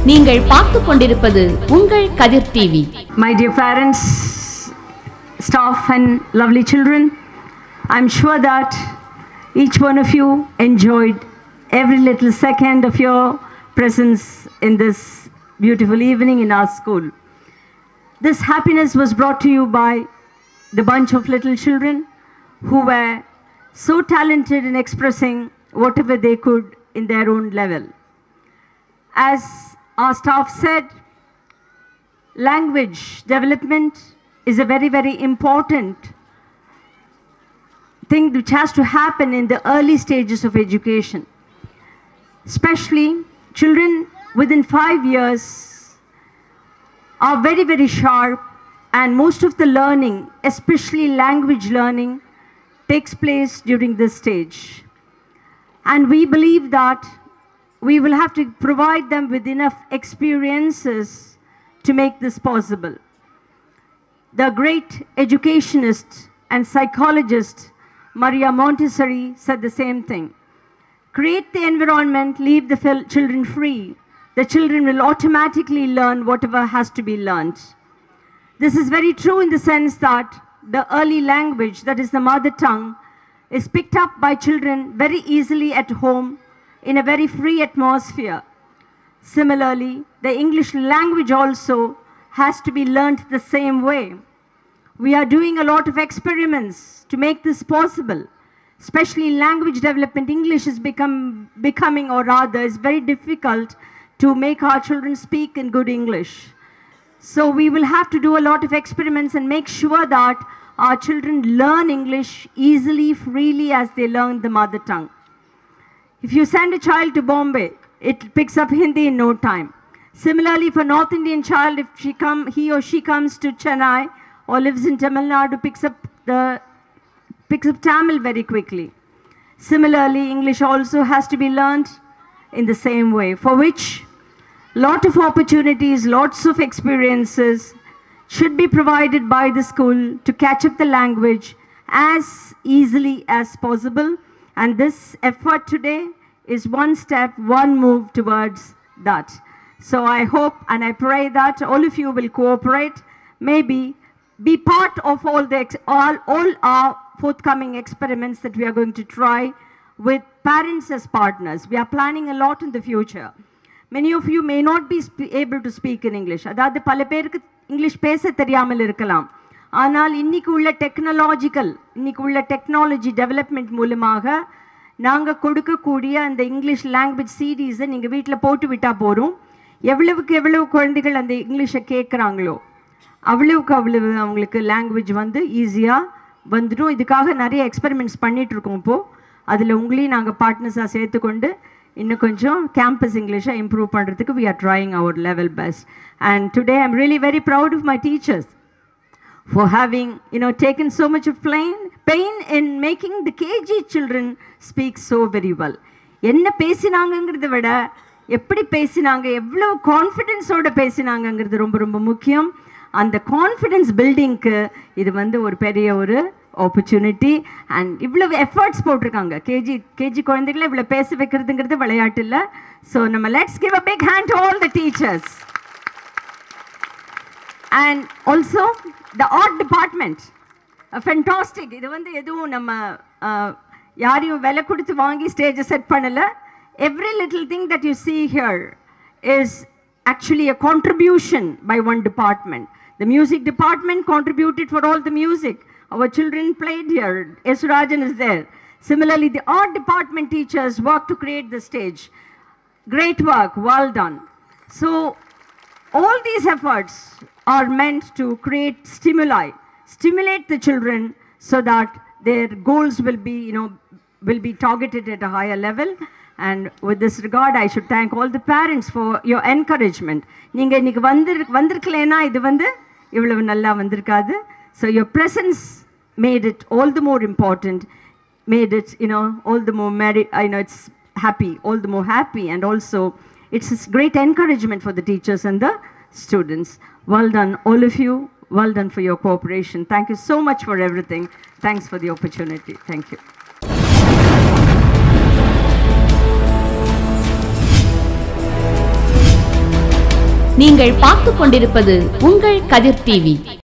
நீங்கள் பார்த்துக் கொண்டிருப்பது உங்கள் கதிர் TV. My dear parents, staff and lovely children, I'm sure that each one of you enjoyed every little second of your presence in this beautiful evening in our school. This happiness was brought to you by the bunch of little children who were so talented in expressing whatever they could in their own level. As our staff said, language development is a very, very important thing which has to happen in the early stages of education. Especially children within 5 years are very, very sharp, and most of the learning, especially language learning, takes place during this stage. And we believe that we will have to provide them with enough experiences to make this possible. The great educationist and psychologist Maria Montessori said the same thing. Create the environment, leave the children free. The children will automatically learn whatever has to be learned. This is very true in the sense that the early language, that is the mother tongue, is picked up by children very easily at home in a very free atmosphere. Similarly, the English language also has to be learnt the same way. We are doing a lot of experiments to make this possible. Especially language development, English is becoming, or rather is very difficult to make our children speak in good English. So we will have to do a lot of experiments and make sure that our children learn English easily, freely as they learn the mother tongue. If you send a child to Bombay, it picks up Hindi in no time. Similarly, for North Indian child, if he or she comes to Chennai or lives in Tamil Nadu, picks up Tamil very quickly. Similarly, English also has to be learned in the same way, for which lot of opportunities, lots of experiences should be provided by the school to catch up the language as easily as possible. And this effort today is one step, one move towards that. So I hope and I pray that all of you will cooperate, maybe be part of all our forthcoming experiments that we are going to try with parents as partners. We are planning a lot in the future. Many of you may not be able to speak in English. அதாவது பல பேருக்கு English பேச தெரியாமல் இருக்கலாம். ஆனால் இன்னைக்கு உள்ள technology development மூலமாக நாங்கள் கொடுக்கக்கூடிய அந்த இங்கிலீஷ் லாங்குவேஜ் சீரீஸை நீங்கள் வீட்டில் போட்டு விட்டால் போகிறோம். எவ்வளவு குழந்தைகள் அந்த இங்கிலீஷை கேட்குறாங்களோ அவ்வளவுக்கு அவங்களுக்கு லாங்குவேஜ் ஈஸியாக வந்துடும். இதுக்காக நிறைய எக்ஸ்பெரிமெண்ட்ஸ் பண்ணிகிட்ருக்கோம் இப்போது. அதில் உங்களையும் நாங்கள் பார்ட்னர்ஸாக சேர்த்துக்கொண்டு இன்னும் கொஞ்சம் கேம்பஸ் இங்கிலீஷை இம்ப்ரூவ் பண்ணுறதுக்கு we are trying our level best. And today I'm really very proud of my teachers for having taken so much of pain in making the KG children speak so very well. என்ன பேசினாங்கங்கிறத விட எப்படி பேசினாங்க, எவ்வளவு கான்ஃபிடென்ஸோட பேசினாங்கங்கிறது ரொம்ப ரொம்ப முக்கியம். அந்த confidence பில்டிங்க்கு இது ஒரு பெரிய ஒரு ஆப்பர்ச்சுனிட்டி. அண்ட் இவ்வளவு எஃபர்ட்ஸ் போட்டிருக்காங்க. கேஜி குழந்தைகளை இவ்வளோ பேச வைக்கிறதுங்கிறது விளையாட்டு இல்லை. ஸோ நம்ம let's give a big hand to all the teachers. And also the art department fantastic. இது எதுவும் நம்ம யாரையும் விலை கொடுத்து வாங்கி ஸ்டேஜை செட் பண்ணலை. Every little thing that you see here is actually a contribution by one department. The music department contributed for all the music. Our children played here. Esurajan is there. Similarly, the art department teachers worked to create the stage. Great work, well done. So, all these efforts are meant to stimulate the children so that their goals will be targeted at a higher level. And with this regard, I should thank all the parents for your encouragement. நீங்க இன்னைக்கு வந்திருக்கலனா இது இவ்வளவு நல்லா வந்திருக்காது. So your presence made it all the more important, made it all the more it's happy, all the more happy, and also it's a great encouragement for the teachers and the students. Well done all of you, well done for your cooperation. Thank you so much for everything. Thanks for the opportunity. Thank you. நீங்கள் பார்த்துக் கொண்டிருப்பது உங்கள் கதிர் TV.